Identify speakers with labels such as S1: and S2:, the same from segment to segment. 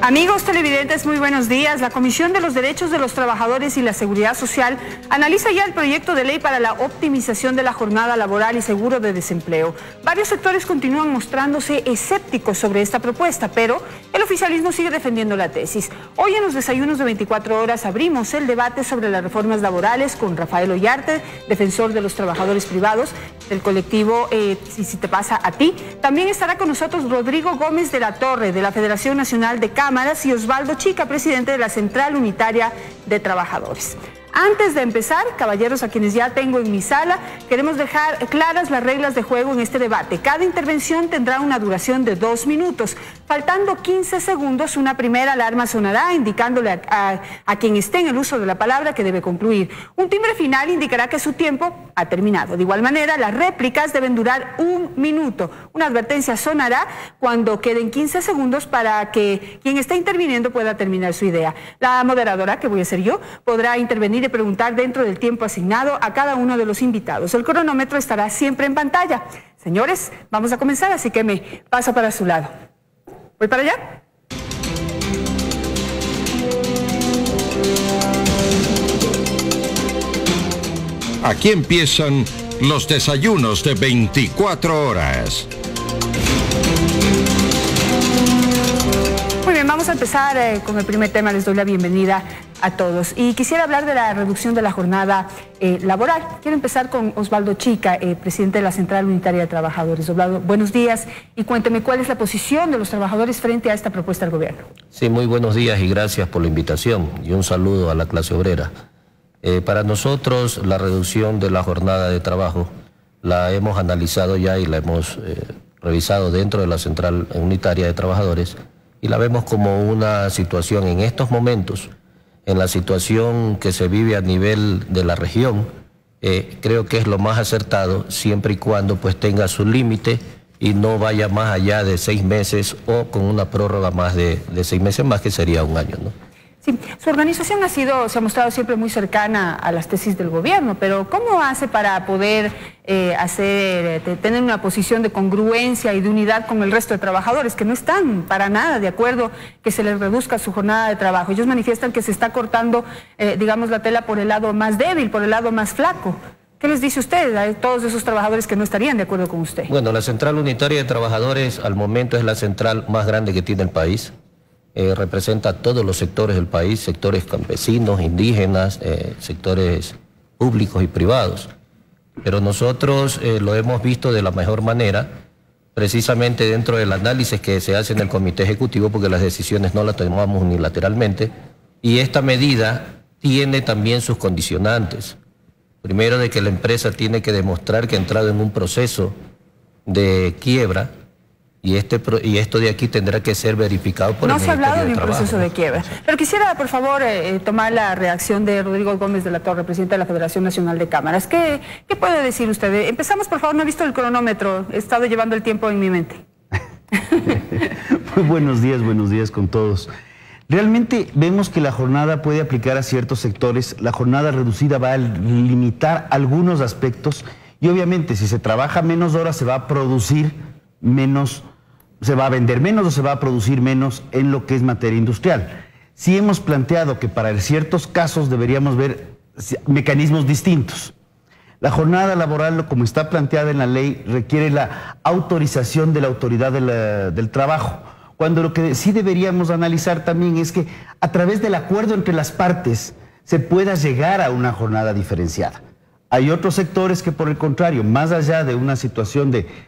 S1: Amigos televidentes, muy buenos días. La Comisión de los Derechos de los Trabajadores y la Seguridad Social analiza ya el proyecto de ley para la optimización de la jornada laboral y seguro de desempleo. Varios sectores continúan mostrándose escépticos sobre esta propuesta, pero el oficialismo sigue defendiendo la tesis. Hoy en los desayunos de 24 horas abrimos el debate sobre las reformas laborales con Rafael Ollarte, defensor de los trabajadores privados del colectivo Si Te Pasa a Ti. También estará con nosotros Rodrigo Gómez de la Torre, de la Federación Nacional de Cámaras, y Osvaldo Chica, presidente de la Central Unitaria de Trabajadores. Antes de empezar, caballeros, a quienes ya tengo en mi sala, queremos dejar claras las reglas de juego en este debate. Cada intervención tendrá una duración de 2 minutos. Faltando 15 segundos, una primera alarma sonará indicándole a quien esté en el uso de la palabra que debe concluir. Un timbre final indicará que su tiempo ha terminado. De igual manera, las réplicas deben durar 1 minuto. Una advertencia sonará cuando queden 15 segundos para que quien está interviniendo pueda terminar su idea. La moderadora, que voy a ser yo, podrá intervenir y preguntar dentro del tiempo asignado a cada uno de los invitados. El cronómetro estará siempre en pantalla. Señores, vamos a comenzar, así que me paso para su lado. ¿Voy para allá?
S2: Aquí empiezan los desayunos de 24 horas.
S1: Muy bien, vamos a empezar con el primer tema. Les doy la bienvenida a todos. Y quisiera hablar de la reducción de la jornada laboral. Quiero empezar con Osvaldo Chica, presidente de la Central Unitaria de Trabajadores. Osvaldo, buenos días y cuénteme cuál es la posición de los trabajadores frente a esta propuesta del gobierno.
S3: Sí, muy buenos días y gracias por la invitación y un saludo a la clase obrera. Para nosotros la reducción de la jornada de trabajo la hemos analizado ya y la hemos revisado dentro de la Central Unitaria de Trabajadores y la vemos como una situación en estos momentos, en la situación que se vive a nivel de la región. Creo que es lo más acertado siempre y cuando pues tenga su límite y no vaya más allá de 6 meses o con una prórroga más de 6 meses más, que sería 1 año, ¿no?
S1: Sí, su organización se ha mostrado siempre muy cercana a las tesis del gobierno, pero ¿cómo hace para poder tener una posición de congruencia y de unidad con el resto de trabajadores que no están para nada de acuerdo que se les reduzca su jornada de trabajo? Ellos manifiestan que se está cortando, digamos, la tela por el lado más débil, por el lado más flaco. ¿Qué les dice usted a todos esos trabajadores que no estarían de acuerdo con usted?
S3: Bueno, la Central Unitaria de Trabajadores al momento es la central más grande que tiene el país. Representa a todos los sectores del país, sectores campesinos, indígenas, sectores públicos y privados. Pero nosotros lo hemos visto de la mejor manera, precisamente dentro del análisis que se hace en el Comité Ejecutivo, porque las decisiones no las tomamos unilateralmente, y esta medida tiene también sus condicionantes. Primero, de que la empresa tiene que demostrar que ha entrado en un proceso de quiebra, y esto de aquí tendrá que ser verificado por el Ministerio de Trabajo.
S1: No se ha hablado de un proceso de quiebra. Pero quisiera, por favor, tomar la reacción de Rodrigo Gómez de la Torre, presidente de la Federación Nacional de Cámaras. ¿Qué puede decir usted? Empezamos, por favor, no he visto el cronómetro, he estado llevando el tiempo en mi mente.
S4: Muy buenos días con todos. Realmente vemos que la jornada puede aplicar a ciertos sectores. La jornada reducida va a limitar algunos aspectos y obviamente si se trabaja menos horas se va a producir menos, se va a vender menos o se va a producir menos en lo que es materia industrial. Sí hemos planteado que para ciertos casos deberíamos ver mecanismos distintos. La jornada laboral, como está planteada en la ley, requiere la autorización de la autoridad del trabajo, cuando lo que sí deberíamos analizar también es que a través del acuerdo entre las partes se pueda llegar a una jornada diferenciada. Hay otros sectores que, por el contrario, más allá de una situación de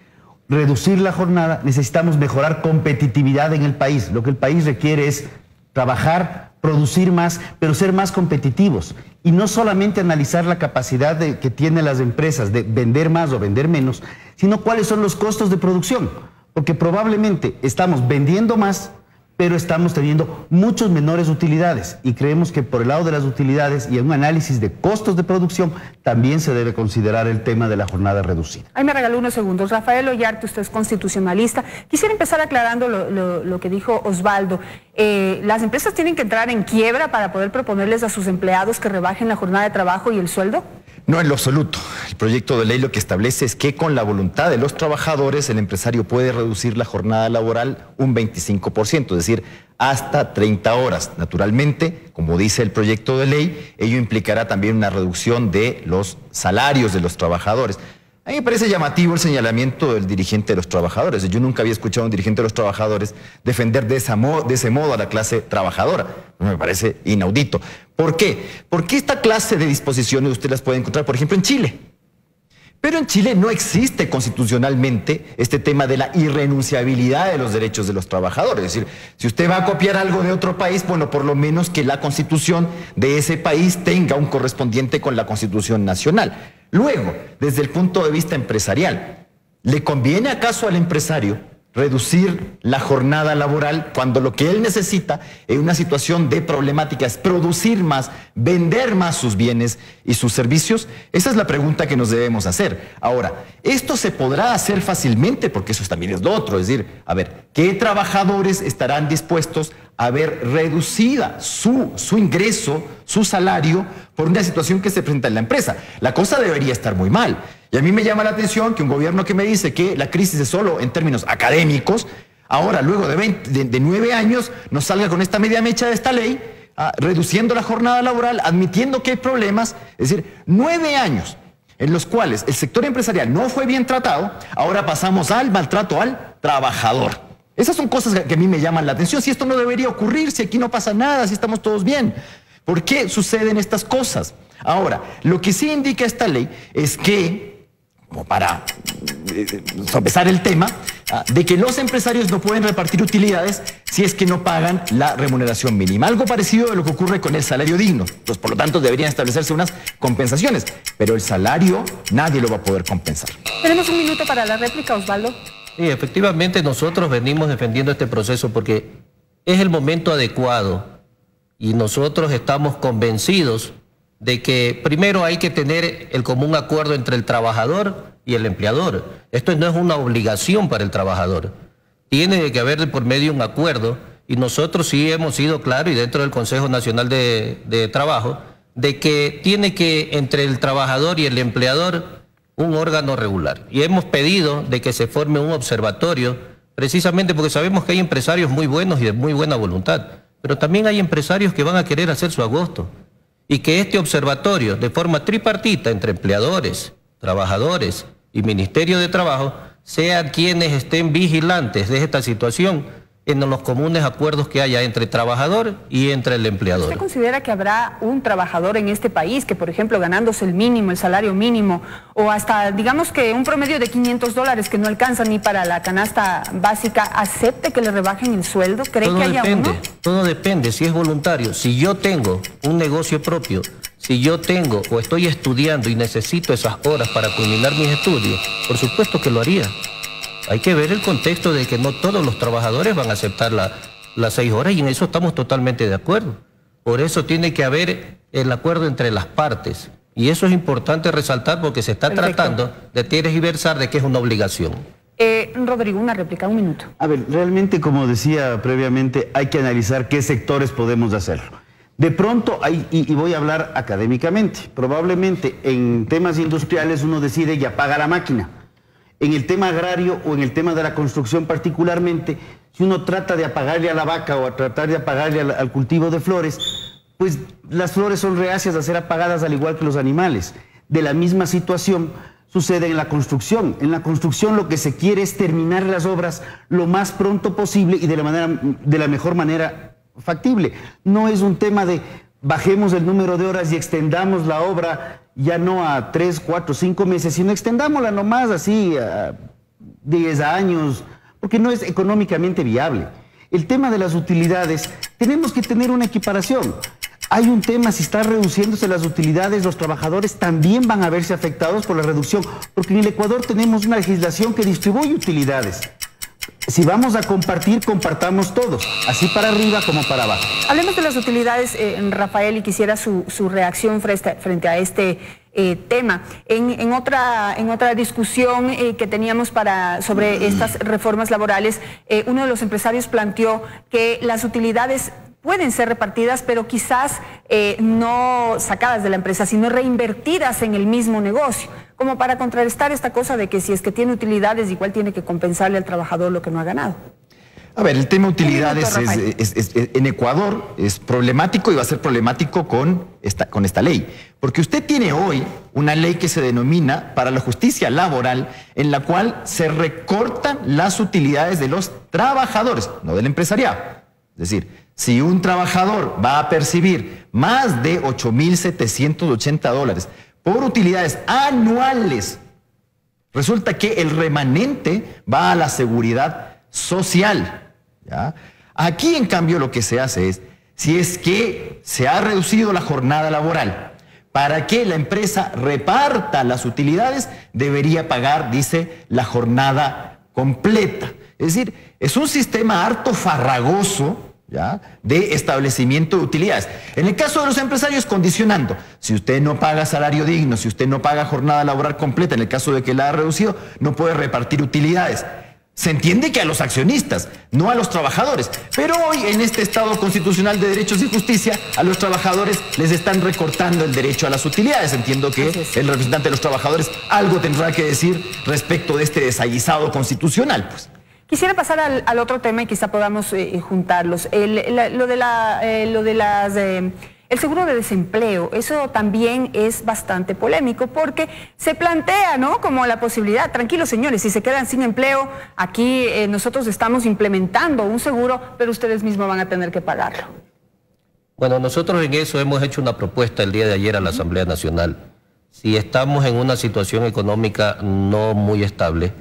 S4: reducir la jornada, necesitamos mejorar competitividad en el país. Lo que el país requiere es trabajar, producir más, pero ser más competitivos. Y no solamente analizar la capacidad que tienen las empresas de vender más o vender menos, sino cuáles son los costos de producción. Porque probablemente estamos vendiendo más, pero estamos teniendo muchas menores utilidades y creemos que por el lado de las utilidades y en un análisis de costos de producción también se debe considerar el tema de la jornada reducida.
S1: Ahí me regaló unos segundos. Rafael Ollarte, usted es constitucionalista. Quisiera empezar aclarando lo que dijo Osvaldo. ¿Las empresas tienen que entrar en quiebra para poder proponerles a sus empleados que rebajen la jornada de trabajo y el sueldo?
S5: No, en lo absoluto. El proyecto de ley lo que establece es que con la voluntad de los trabajadores el empresario puede reducir la jornada laboral un 25%, es decir, hasta 30 horas. Naturalmente, como dice el proyecto de ley, ello implicará también una reducción de los salarios de los trabajadores. A mí me parece llamativo el señalamiento del dirigente de los trabajadores. Yo nunca había escuchado a un dirigente de los trabajadores defender de ese modo a la clase trabajadora. Me parece inaudito. ¿Por qué? Porque esta clase de disposiciones usted las puede encontrar, por ejemplo, en Chile. Pero en Chile no existe constitucionalmente este tema de la irrenunciabilidad de los derechos de los trabajadores. Es decir, si usted va a copiar algo de otro país, bueno, por lo menos que la constitución de ese país tenga un correspondiente con la constitución nacional. Luego, desde el punto de vista empresarial, ¿le conviene acaso al empresario reducir la jornada laboral cuando lo que él necesita en una situación de problemática es producir más, vender más sus bienes y sus servicios? Esa es la pregunta que nos debemos hacer. Ahora, esto se podrá hacer fácilmente porque eso también es lo otro, es decir, a ver, ¿qué trabajadores estarán dispuestos a ver reducida su ingreso, su salario, por una situación que se presenta en la empresa? La cosa debería estar muy mal. Y a mí me llama la atención que un gobierno que me dice que la crisis es solo en términos académicos, ahora luego de 9 años nos salga con esta media mecha de esta ley, reduciendo la jornada laboral, admitiendo que hay problemas. Es decir, 9 años en los cuales el sector empresarial no fue bien tratado, ahora pasamos al maltrato al trabajador. Esas son cosas que a mí me llaman la atención. Si esto no debería ocurrir, si aquí no pasa nada, si estamos todos bien. ¿Por qué suceden estas cosas? Ahora, lo que sí indica esta ley es que, como para sopesar el tema, de que los empresarios no pueden repartir utilidades si es que no pagan la remuneración mínima. Algo parecido de lo que ocurre con el salario digno. Pues, por lo tanto, deberían establecerse unas compensaciones. Pero el salario nadie lo va a poder compensar.
S1: Tenemos un minuto para la réplica, Osvaldo.
S3: Sí, efectivamente nosotros venimos defendiendo este proceso porque es el momento adecuado y nosotros estamos convencidos de que primero hay que tener el común acuerdo entre el trabajador y el empleador. Esto no es una obligación para el trabajador. Tiene que haber de por medio un acuerdo y nosotros sí hemos sido claros y dentro del Consejo Nacional de Trabajo de que tiene que entre el trabajador y el empleador un órgano regular. Y hemos pedido de que se forme un observatorio precisamente porque sabemos que hay empresarios muy buenos y de muy buena voluntad, pero también hay empresarios que van a querer hacer su agosto. Y que este observatorio, de forma tripartita entre empleadores, trabajadores y Ministerio de Trabajo, sean quienes estén vigilantes de esta situación en los comunes acuerdos que haya entre trabajador y entre el empleador.
S1: ¿Usted considera que habrá un trabajador en este país que, por ejemplo, ganándose el mínimo, el salario mínimo, o hasta, digamos que un promedio de $500 que no alcanza ni para la canasta básica, acepte que le rebajen el sueldo? ¿Cree que haya uno?
S3: Todo depende, si es voluntario. Si yo tengo un negocio propio, si yo tengo o estoy estudiando y necesito esas horas para culminar mis estudios, por supuesto que lo haría. Hay que ver el contexto de que no todos los trabajadores van a aceptar las 6 horas y en eso estamos totalmente de acuerdo. Por eso tiene que haber el acuerdo entre las partes. Y eso es importante resaltar porque se está tratando de tergiversar de que es una obligación.
S1: Rodrigo, una réplica, un minuto.
S4: A ver, realmente, como decía previamente, hay que analizar qué sectores podemos hacerlo. De pronto, y voy a hablar académicamente, probablemente en temas industriales uno decide y apaga la máquina. En el tema agrario o en el tema de la construcción particularmente, si uno trata de apagarle a la vaca o a tratar de apagarle al cultivo de flores, pues las flores son reacias a ser apagadas al igual que los animales. De la misma situación sucede en la construcción. En la construcción lo que se quiere es terminar las obras lo más pronto posible y de la mejor manera factible. No es un tema de bajemos el número de horas y extendamos la obra ya no a 3, 4, 5 meses, sino extendámosla nomás así a 10 años, porque no es económicamente viable. El tema de las utilidades, tenemos que tener una equiparación. Hay un tema, si están reduciéndose las utilidades, los trabajadores también van a verse afectados por la reducción, porque en el Ecuador tenemos una legislación que distribuye utilidades. Si vamos a compartir, compartamos todos, así para arriba como para abajo.
S1: Hablemos de las utilidades, Rafael, y quisiera su reacción frente a este tema. En otra discusión que teníamos sobre estas reformas laborales, uno de los empresarios planteó que las utilidades pueden ser repartidas, pero quizás no sacadas de la empresa, sino reinvertidas en el mismo negocio, como para contrarrestar esta cosa de que si es que tiene utilidades, igual tiene que compensarle al trabajador lo que no ha ganado.
S5: A ver, el tema de utilidades en Ecuador es problemático y va a ser problemático con esta ley. Porque usted tiene hoy una ley que se denomina para la justicia laboral, en la cual se recortan las utilidades de los trabajadores, no del empresariado. Es decir, si un trabajador va a percibir más de $8.780 por utilidades anuales, resulta que el remanente va a la seguridad social, ¿ya? Aquí, en cambio, lo que se hace es, si es que se ha reducido la jornada laboral, para que la empresa reparta las utilidades, debería pagar, dice, la jornada completa. Es decir, es un sistema harto farragoso, ¿ya?, de establecimiento de utilidades. En el caso de los empresarios, condicionando. Si usted no paga salario digno, si usted no paga jornada laboral completa, en el caso de que la ha reducido, no puede repartir utilidades. Se entiende que a los accionistas, no a los trabajadores. Pero hoy, en este Estado constitucional de derechos y justicia, a los trabajadores les están recortando el derecho a las utilidades. Entiendo que el representante de los trabajadores algo tendrá que decir respecto de este desaguisado constitucional, pues.
S1: Quisiera pasar al otro tema y quizá podamos juntarlos. El seguro de desempleo, eso también es bastante polémico porque se plantea, ¿no?, como la posibilidad, tranquilos señores, si se quedan sin empleo, aquí nosotros estamos implementando un seguro, pero ustedes mismos van a tener que pagarlo.
S3: Bueno, nosotros en eso hemos hecho una propuesta el día de ayer a la Asamblea Nacional. Si estamos en una situación económica no muy estable,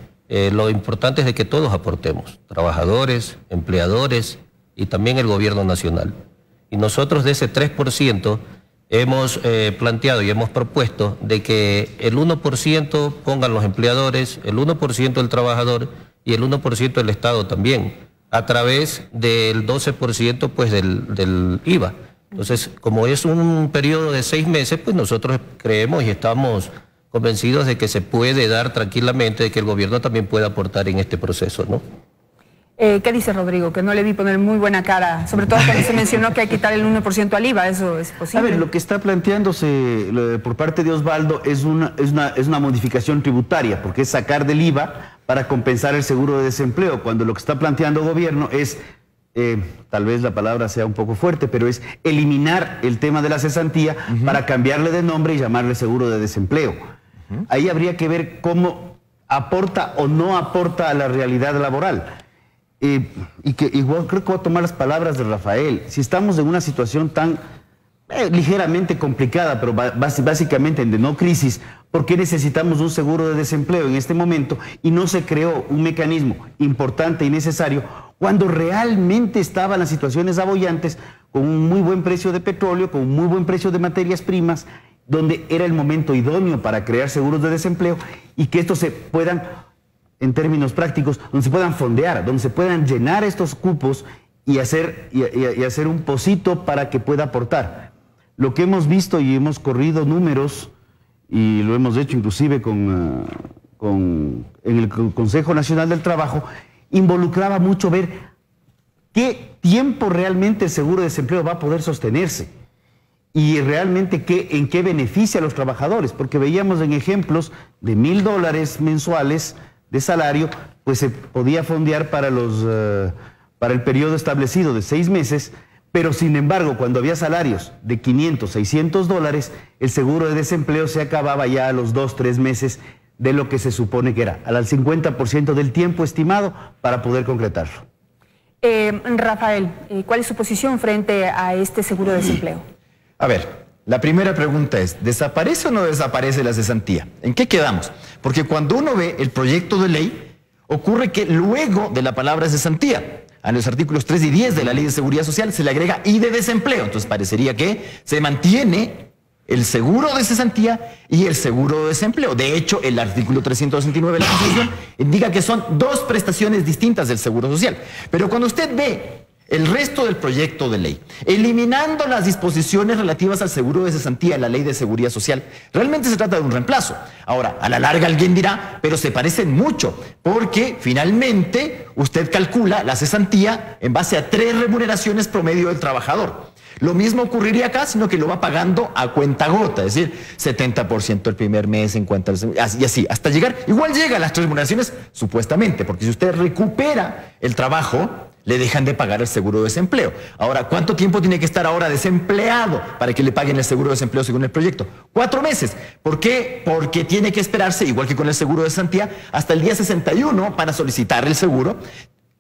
S3: lo importante es de que todos aportemos, trabajadores, empleadores y también el gobierno nacional. Y nosotros de ese 3% hemos planteado y hemos propuesto de que el 1% pongan los empleadores, el 1% el trabajador y el 1% el Estado también, a través del 12% pues del IVA. Entonces, como es un periodo de 6 meses, pues nosotros creemos y estamos convencidos de que se puede dar tranquilamente, de que el gobierno también puede aportar en este proceso, ¿no?
S1: ¿Qué dice Rodrigo? Que no le vi poner muy buena cara, sobre todo cuando se mencionó que hay que quitar el 1% al IVA, ¿eso es posible?
S4: A ver, lo que está planteándose por parte de Osvaldo es una modificación tributaria, porque es sacar del IVA para compensar el seguro de desempleo, cuando lo que está planteando el gobierno es, tal vez la palabra sea un poco fuerte, pero es eliminar el tema de la cesantía para cambiarle de nombre y llamarle seguro de desempleo. Ahí habría que ver cómo aporta o no aporta a la realidad laboral. Y que igual creo que voy a tomar las palabras de Rafael. Si estamos en una situación tan ligeramente complicada, pero básicamente de no crisis, ¿por qué necesitamos un seguro de desempleo en este momento y no se creó un mecanismo importante y necesario cuando realmente estaban las situaciones abollantes, con un muy buen precio de petróleo, con un muy buen precio de materias primas, donde era el momento idóneo para crear seguros de desempleo y que estos se puedan, en términos prácticos, donde se puedan fondear, donde se puedan llenar estos cupos y hacer un pocito para que pueda aportar? Lo que hemos visto y hemos corrido números, y lo hemos hecho inclusive en el Consejo Nacional del Trabajo, involucraba mucho ver qué tiempo realmente el seguro de desempleo va a poder sostenerse y realmente en qué beneficia a los trabajadores, porque veíamos en ejemplos de $1,000 mensuales de salario, pues se podía fondear para el periodo establecido de 6 meses, pero sin embargo, cuando había salarios de $500, $600, el seguro de desempleo se acababa ya a los 2, 3 meses de lo que se supone que era, al 50% del tiempo estimado para poder concretarlo.
S1: Rafael, ¿cuál es su posición frente a este seguro de desempleo?
S5: A ver, la primera pregunta es, ¿desaparece o no desaparece la cesantía? ¿En qué quedamos? Porque cuando uno ve el proyecto de ley, ocurre que luego de la palabra cesantía, a los artículos 3 y 10 de la Ley de Seguridad Social se le agrega y de desempleo. Entonces parecería que se mantiene el seguro de cesantía y el seguro de desempleo. De hecho, el artículo 369 de la Constitución indica que son 2 prestaciones distintas del seguro social. Pero cuando usted ve el resto del proyecto de ley, eliminando las disposiciones relativas al seguro de cesantía en la Ley de Seguridad Social, realmente se trata de un reemplazo. Ahora, a la larga alguien dirá, pero se parecen mucho, porque finalmente usted calcula la cesantía en base a 3 remuneraciones promedio del trabajador. Lo mismo ocurriría acá, sino que lo va pagando a cuentagota, es decir, 70% el primer mes, 50% y así, hasta llegar, igual llega a las 3 remuneraciones, supuestamente, porque si usted recupera el trabajo, le dejan de pagar el seguro de desempleo. Ahora, ¿cuánto tiempo tiene que estar ahora desempleado para que le paguen el seguro de desempleo según el proyecto? 4 meses. ¿Por qué? Porque tiene que esperarse, igual que con el seguro de cesantía, hasta el día 61 para solicitar el seguro,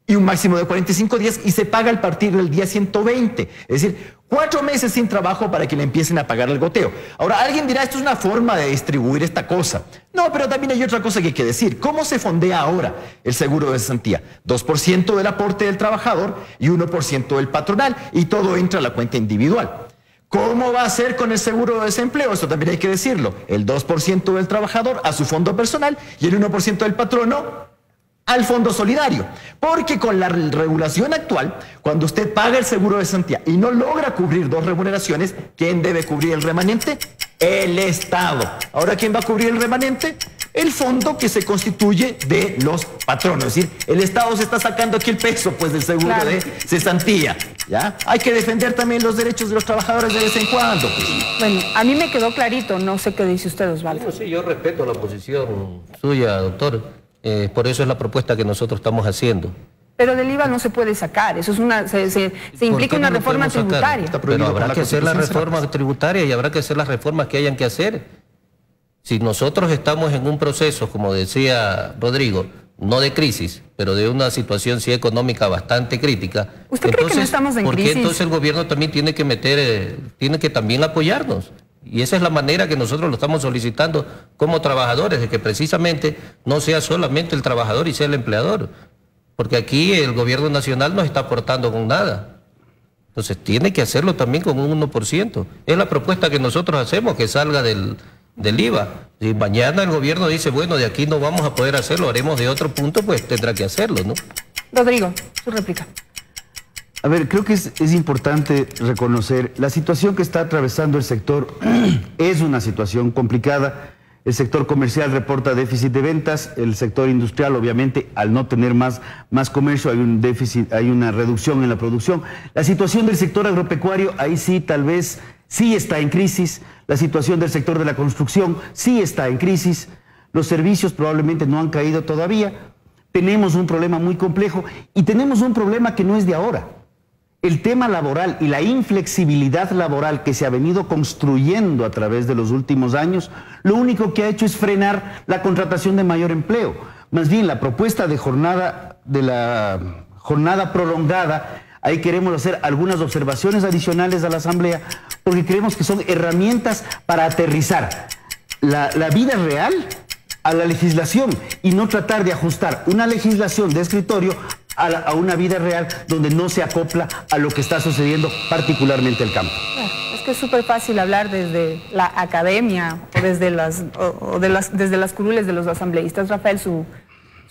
S5: y un máximo de 45 días, y se paga a partir del día 120. Es decir, 4 meses sin trabajo para que le empiecen a pagar el goteo. Ahora, alguien dirá, esto es una forma de distribuir esta cosa. No, pero también hay otra cosa que hay que decir. ¿Cómo se fondea ahora el seguro de cesantía? 2% del aporte del trabajador y 1% del patronal, y todo entra a la cuenta individual. ¿Cómo va a ser con el seguro de desempleo? Esto también hay que decirlo. El 2% del trabajador a su fondo personal y el 1% del patrono al fondo solidario, porque con la regulación actual, cuando usted paga el seguro de cesantía y no logra cubrir 2 remuneraciones, ¿quién debe cubrir el remanente? El Estado. Ahora, ¿quién va a cubrir el remanente? El fondo que se constituye de los patronos. Es decir, el Estado se está sacando aquí el peso, pues, del seguro de cesantía. ¿Ya? Hay que defender también los derechos de los trabajadores de vez en cuando, pues.
S1: Bueno, a mí me quedó clarito, no sé qué dice usted, Osvaldo.
S3: Sí, yo respeto la posición suya, doctor. Por eso es la propuesta que nosotros estamos haciendo.
S1: Pero del IVA no se puede sacar, eso es una, se implica una reforma tributaria.
S3: Pero habrá que hacer la reforma tributaria y habrá que hacer las reformas que hayan que hacer. Si nosotros estamos en un proceso, como decía Rodrigo, no de crisis, pero de una situación sí económica bastante crítica.
S1: ¿Usted cree que no estamos en crisis?
S3: ¿Por qué entonces el gobierno también tiene que tiene que también apoyarnos? Y esa es la manera que nosotros lo estamos solicitando como trabajadores, de que precisamente no sea solamente el trabajador y sea el empleador. Porque aquí el gobierno nacional no está aportando con nada. Entonces tiene que hacerlo también con un 1%. Es la propuesta que nosotros hacemos, que salga del IVA. Si mañana el gobierno dice, bueno, de aquí no vamos a poder hacerlo, haremos de otro punto, pues tendrá que hacerlo, ¿no?
S1: Rodrigo, su réplica.
S4: A ver, creo que es importante reconocer la situación que está atravesando el sector. Es una situación complicada. El sector comercial reporta déficit de ventas. El sector industrial, obviamente, al no tener más comercio, hay un déficit, hay una reducción en la producción. La situación del sector agropecuario, ahí sí, tal vez, sí está en crisis. La situación del sector de la construcción sí está en crisis. Los servicios probablemente no han caído todavía. Tenemos un problema muy complejo y tenemos un problema que no es de ahora. El tema laboral y la inflexibilidad laboral que se ha venido construyendo a través de los últimos años, lo único que ha hecho es frenar la contratación de mayor empleo. Más bien, la propuesta de la jornada prolongada, ahí queremos hacer algunas observaciones adicionales a la Asamblea, porque creemos que son herramientas para aterrizar la vida real a la legislación y no tratar de ajustar una legislación de escritorio a una vida real donde no se acopla a lo que está sucediendo particularmente en el campo.
S1: Es que es súper fácil hablar desde la academia o desde las curules de los asambleístas. Rafael, su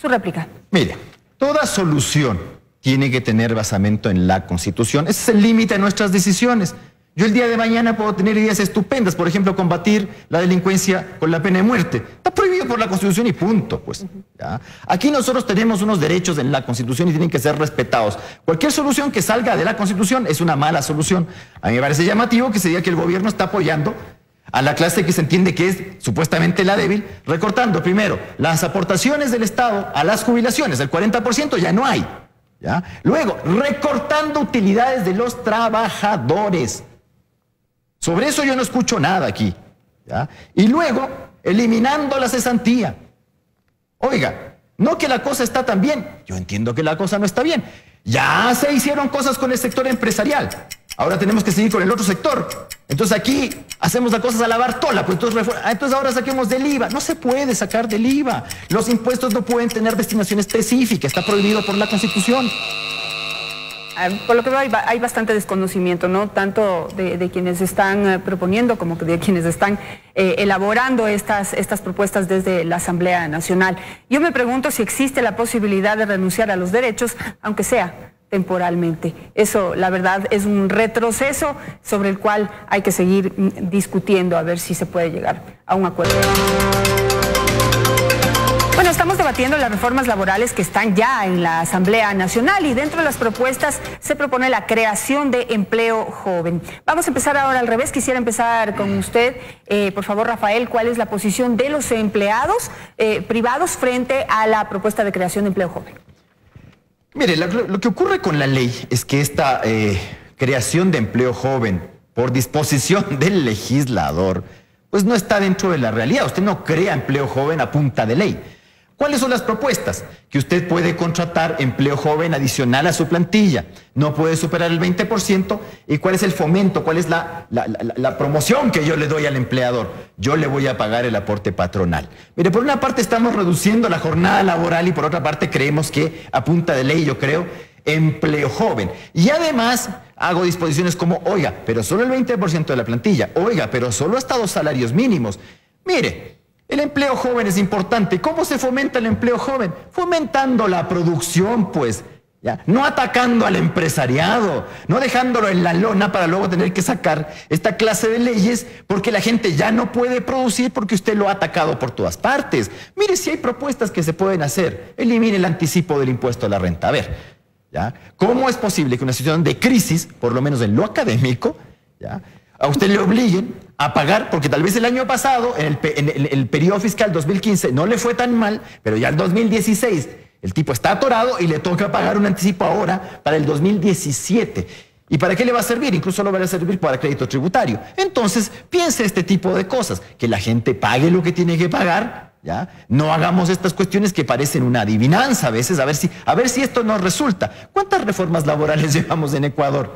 S1: réplica.
S5: Mire, toda solución tiene que tener basamento en la Constitución. Ese es el límite de nuestras decisiones. Yo el día de mañana puedo tener ideas estupendas, por ejemplo, combatir la delincuencia con la pena de muerte. Está prohibido por la Constitución y punto, pues. ¿Ya? Aquí nosotros tenemos unos derechos en la Constitución y tienen que ser respetados. Cualquier solución que salga de la Constitución es una mala solución. A mí me parece llamativo que se diga que el gobierno está apoyando a la clase que se entiende que es supuestamente la débil, recortando primero las aportaciones del Estado a las jubilaciones, el 40% ya no hay. ¿Ya? Luego, recortando utilidades de los trabajadores. Sobre eso yo no escucho nada aquí. ¿Ya? Y luego, eliminando la cesantía. Oiga, no que la cosa está tan bien. Yo entiendo que la cosa no está bien. Ya se hicieron cosas con el sector empresarial. Ahora tenemos que seguir con el otro sector. Entonces aquí hacemos las cosas a la Bartola. Pues entonces ahora saquemos del IVA. No se puede sacar del IVA. Los impuestos no pueden tener destinación específica. Está prohibido por la Constitución.
S1: Por lo que veo hay bastante desconocimiento, ¿no? Tanto de quienes están proponiendo como de quienes están elaborando estas propuestas desde la Asamblea Nacional. Yo me pregunto si existe la posibilidad de renunciar a los derechos, aunque sea temporalmente. Eso, la verdad, es un retroceso sobre el cual hay que seguir discutiendo a ver si se puede llegar a un acuerdo. Bueno, estamos debatiendo las reformas laborales que están ya en la Asamblea Nacional y dentro de las propuestas se propone la creación de empleo joven. Vamos a empezar ahora al revés. Quisiera empezar con usted, por favor, Rafael, ¿cuál es la posición de los empleados privados frente a la propuesta de creación de empleo joven?
S5: Mire, lo que ocurre con la ley es que esta creación de empleo joven por disposición del legislador, pues no está dentro de la realidad. Usted no crea empleo joven a punta de ley. ¿Cuáles son las propuestas? Que usted puede contratar empleo joven adicional a su plantilla, no puede superar el 20%. ¿Y cuál es el fomento? ¿Cuál es la promoción que yo le doy al empleador? Yo le voy a pagar el aporte patronal. Mire, por una parte estamos reduciendo la jornada laboral y por otra parte creemos que a punta de ley, yo creo, empleo joven. Y además hago disposiciones como, oiga, pero solo el 20% de la plantilla, oiga, pero solo hasta 2 salarios mínimos. Mire, el empleo joven es importante. ¿Cómo se fomenta el empleo joven? Fomentando la producción, pues, ¿ya? No atacando al empresariado, no dejándolo en la lona para luego tener que sacar esta clase de leyes porque la gente ya no puede producir porque usted lo ha atacado por todas partes. Mire, si hay propuestas que se pueden hacer, elimine el anticipo del impuesto a la renta. A ver, ¿ya? ¿Cómo es posible que una situación de crisis, por lo menos en lo académico, ¿ya?, a usted le obliguen a pagar, porque tal vez el año pasado, en el periodo fiscal 2015, no le fue tan mal, pero ya el 2016, el tipo está atorado y le toca pagar un anticipo ahora para el 2017. ¿Y para qué le va a servir? Incluso lo va a servir para crédito tributario. Entonces, piense este tipo de cosas, que la gente pague lo que tiene que pagar, ¿ya? No hagamos estas cuestiones que parecen una adivinanza a veces, a ver si esto nos resulta. ¿Cuántas reformas laborales llevamos en Ecuador?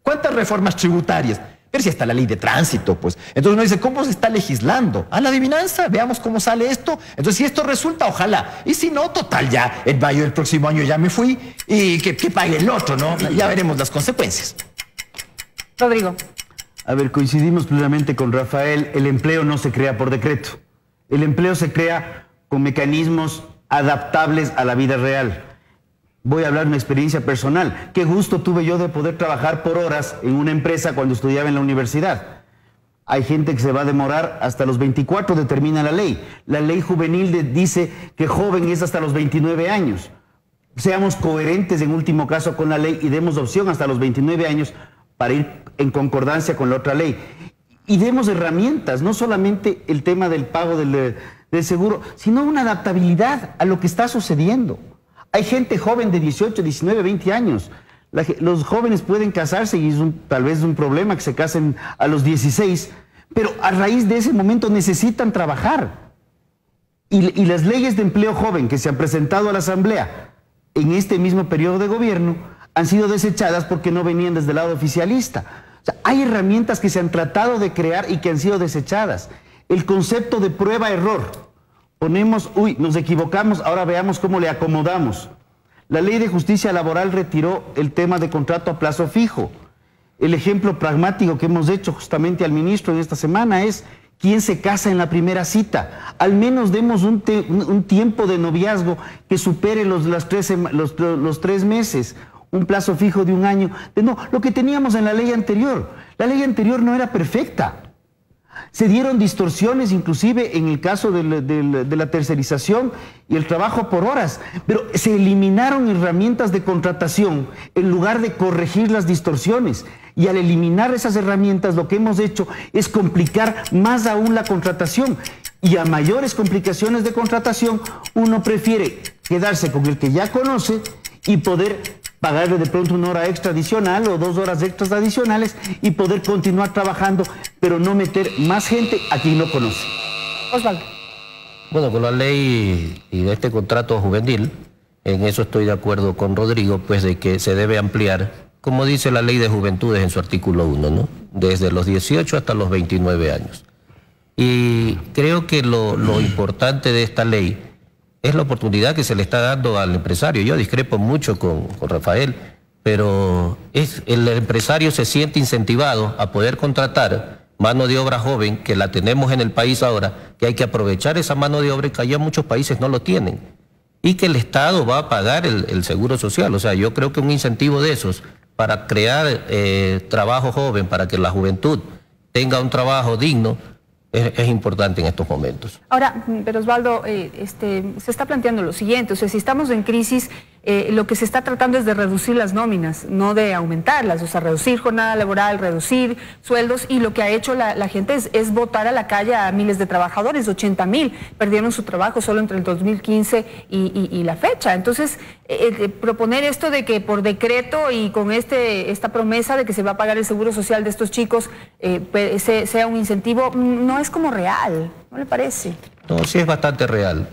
S5: ¿Cuántas reformas tributarias? Pero si está la ley de tránsito, pues. Entonces uno dice, ¿cómo se está legislando? A la adivinanza, veamos cómo sale esto. Entonces, si esto resulta, ojalá. Y si no, total, ya en mayo del próximo año ya me fui y que pague el otro, ¿no? Ya veremos las consecuencias.
S1: Rodrigo.
S4: A ver, coincidimos plenamente con Rafael. El empleo no se crea por decreto. El empleo se crea con mecanismos adaptables a la vida real. Voy a hablar de una experiencia personal. Qué gusto tuve yo de poder trabajar por horas en una empresa cuando estudiaba en la universidad. Hay gente que se va a demorar hasta los 24, determina la ley. La ley juvenil dice que joven es hasta los 29 años. Seamos coherentes en último caso con la ley y demos opción hasta los 29 años para ir en concordancia con la otra ley. Y demos herramientas, no solamente el tema del pago del seguro, sino una adaptabilidad a lo que está sucediendo. Hay gente joven de 18, 19, 20 años. Los jóvenes pueden casarse y es tal vez un problema que se casen a los 16, pero a raíz de ese momento necesitan trabajar. Y las leyes de empleo joven que se han presentado a la Asamblea en este mismo periodo de gobierno han sido desechadas porque no venían desde el lado oficialista. O sea, hay herramientas que se han tratado de crear y que han sido desechadas. El concepto de prueba-error. Ponemos, nos equivocamos, ahora veamos cómo le acomodamos. La ley de justicia laboral retiró el tema de contrato a plazo fijo. El ejemplo pragmático que hemos hecho justamente al ministro en esta semana es quién se casa en la primera cita. Al menos demos un tiempo de noviazgo que supere los 3 meses, un plazo fijo de 1 año. No, lo que teníamos en la ley anterior. La ley anterior no era perfecta. Se dieron distorsiones inclusive en el caso de la tercerización y el trabajo por horas, pero se eliminaron herramientas de contratación en lugar de corregir las distorsiones. Y al eliminar esas herramientas lo que hemos hecho es complicar más aún la contratación. Y a mayores complicaciones de contratación uno prefiere quedarse con el que ya conoce y poder pagarle de pronto 1 hora extra adicional o 2 horas extras adicionales y poder continuar trabajando, pero no meter más gente a quien no conoce.
S1: Osvaldo.
S3: Bueno, con la ley y de este contrato juvenil, en eso estoy de acuerdo con Rodrigo, pues de que se debe ampliar, como dice la ley de juventudes en su artículo 1, ¿no? Desde los 18 hasta los 29 años. Y creo que lo importante de esta ley es la oportunidad que se le está dando al empresario. Yo discrepo mucho con Rafael, pero el empresario se siente incentivado a poder contratar mano de obra joven, que la tenemos en el país ahora, que hay que aprovechar esa mano de obra y que allá muchos países no lo tienen. y que el Estado va a pagar el seguro social. O sea, yo creo que un incentivo de esos para crear trabajo joven, para que la juventud tenga un trabajo digno, es importante en estos momentos.
S1: Ahora, pero Osvaldo, se está planteando lo siguiente, o sea, si estamos en crisis, lo que se está tratando es de reducir las nóminas, no de aumentarlas, o sea, reducir jornada laboral, reducir sueldos, y lo que ha hecho la gente es botar a la calle a miles de trabajadores, 80,000 perdieron su trabajo solo entre el 2015 y la fecha. Entonces, proponer esto de que por decreto y con esta promesa de que se va a pagar el seguro social de estos chicos sea un incentivo, no es como real, ¿no le parece?
S3: No, sí es bastante real,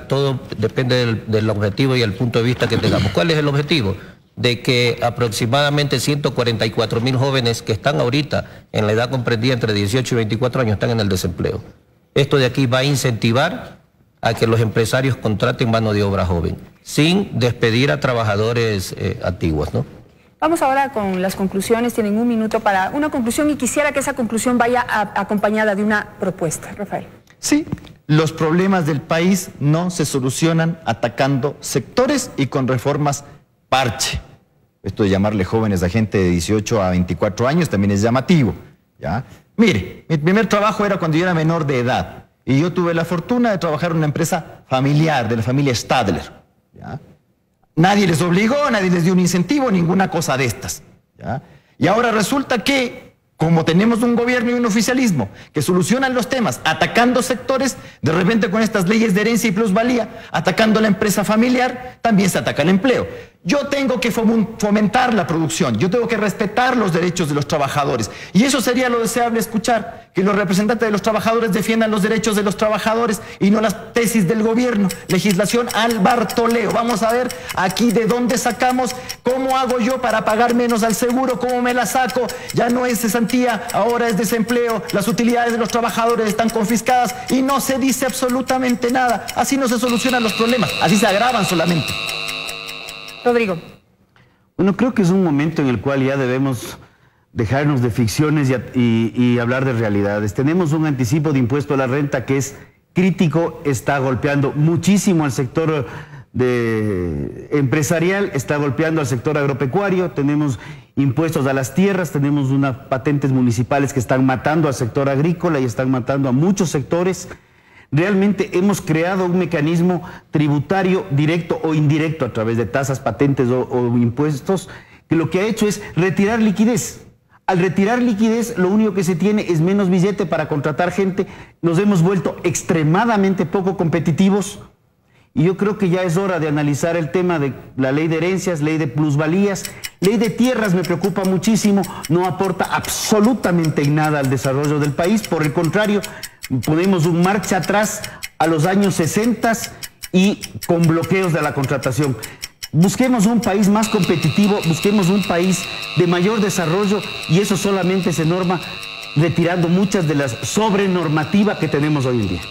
S3: todo depende del objetivo y el punto de vista que tengamos. ¿Cuál es el objetivo? De que aproximadamente 144,000 jóvenes que están ahorita en la edad comprendida entre 18 y 24 años están en el desempleo. Esto de aquí va a incentivar a que los empresarios contraten mano de obra joven, sin despedir a trabajadores antiguos, ¿no?
S1: Vamos ahora con las conclusiones, tienen un minuto para una conclusión y quisiera que esa conclusión vaya acompañada de una propuesta. Rafael.
S5: Sí, los problemas del país no se solucionan atacando sectores y con reformas parche. Esto de llamarle jóvenes a gente de 18 a 24 años también es llamativo, ¿ya? Mire, mi primer trabajo era cuando yo era menor de edad y yo tuve la fortuna de trabajar en una empresa familiar, de la familia Stadler, ¿ya? Nadie les obligó, nadie les dio un incentivo, ninguna cosa de estas, ¿ya? Y ahora resulta que, como tenemos un gobierno y un oficialismo que solucionan los temas atacando sectores, de repente con estas leyes de herencia y plusvalía, atacando la empresa familiar, también se ataca el empleo. Yo tengo que fomentar la producción, yo tengo que respetar los derechos de los trabajadores. Y eso sería lo deseable escuchar, que los representantes de los trabajadores defiendan los derechos de los trabajadores y no las tesis del gobierno. Legislación al Bartoleo. Vamos a ver aquí de dónde sacamos, cómo hago yo para pagar menos al seguro, cómo me la saco. Ya no es cesantía, ahora es desempleo, las utilidades de los trabajadores están confiscadas y no se dice absolutamente nada. Así no se solucionan los problemas, así se agravan solamente.
S1: Rodrigo.
S4: Bueno, creo que es un momento en el cual ya debemos dejarnos de ficciones y hablar de realidades. Tenemos un anticipo de impuesto a la renta que es crítico, está golpeando muchísimo al sector empresarial, está golpeando al sector agropecuario, tenemos impuestos a las tierras, tenemos unas patentes municipales que están matando al sector agrícola y están matando a muchos sectores. Realmente hemos creado un mecanismo tributario directo o indirecto a través de tasas, patentes o impuestos, que lo que ha hecho es retirar liquidez. Al retirar liquidez, lo único que se tiene es menos billete para contratar gente. Nos hemos vuelto extremadamente poco competitivos y yo creo que ya es hora de analizar el tema de la ley de herencias, ley de plusvalías, ley de tierras. Me preocupa muchísimo, no aporta absolutamente en nada al desarrollo del país. Por el contrario, ponemos un marcha atrás a los años 60 y con bloqueos de la contratación. Busquemos un país más competitivo, busquemos un país de mayor desarrollo y eso solamente se norma retirando muchas de las sobrenormativas que tenemos hoy en día.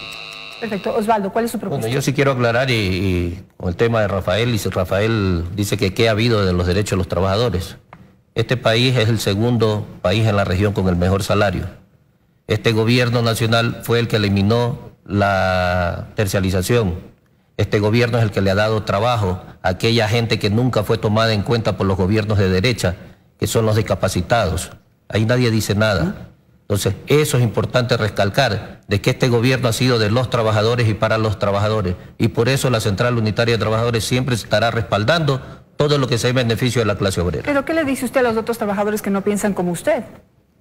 S1: Perfecto. Osvaldo, ¿cuál es su propuesta?
S3: Bueno, yo sí quiero aclarar y con el tema de Rafael, y si Rafael dice que qué ha habido de los derechos de los trabajadores. Este país es el segundo país en la región con el mejor salario. Este gobierno nacional fue el que eliminó la tercialización. Este gobierno es el que le ha dado trabajo a aquella gente que nunca fue tomada en cuenta por los gobiernos de derecha, que son los discapacitados. Ahí nadie dice nada. Entonces, eso es importante recalcar, de que este gobierno ha sido de los trabajadores y para los trabajadores. Y por eso la Central Unitaria de Trabajadores siempre estará respaldando todo lo que sea en beneficio de la clase obrera.
S1: ¿Pero qué le dice usted a los otros trabajadores que no piensan como usted?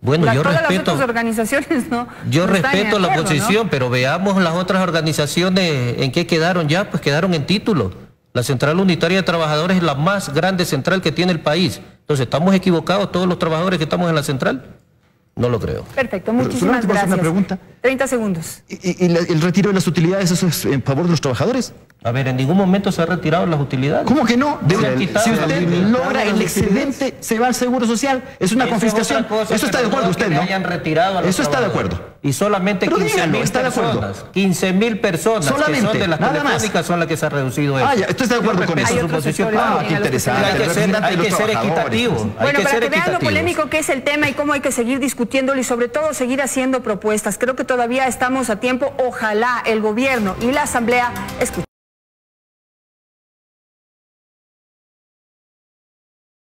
S3: Bueno, yo
S1: todas
S3: respeto,
S1: las otras organizaciones no.
S3: Yo
S1: no
S3: respeto la
S1: acuerdo,
S3: oposición,
S1: ¿no?
S3: pero veamos las otras organizaciones en qué quedaron ya, pues quedaron en título. La Central Unitaria de Trabajadores es la más grande central que tiene el país. Entonces, ¿estamos equivocados todos los trabajadores que estamos en la central? No lo creo.
S1: Perfecto, muchísimas gracias.
S5: Una pregunta.
S1: 30 segundos.
S5: ¿Y el retiro de las utilidades, eso es en favor de los trabajadores?
S3: A ver, en ningún momento se han retirado las utilidades.
S5: ¿Cómo que no? Si
S3: usted
S5: logra el excedente, se va al seguro social. Es una confiscación. Eso está de acuerdo usted, ¿no? Eso está de acuerdo.
S3: Y solamente 15.000 personas que son de las telefónicas son las que se ha reducido eso.
S5: Ah, ya, estoy de acuerdo con eso.
S1: Hay otros sectores
S5: qué interesante.
S3: Hay que ser equitativo.
S1: Bueno, para que vean lo polémico que es el tema y cómo hay que seguir discutiéndolo y sobre todo seguir haciendo propuestas. Creo que todavía estamos a tiempo. Ojalá el gobierno y la asamblea escuchen.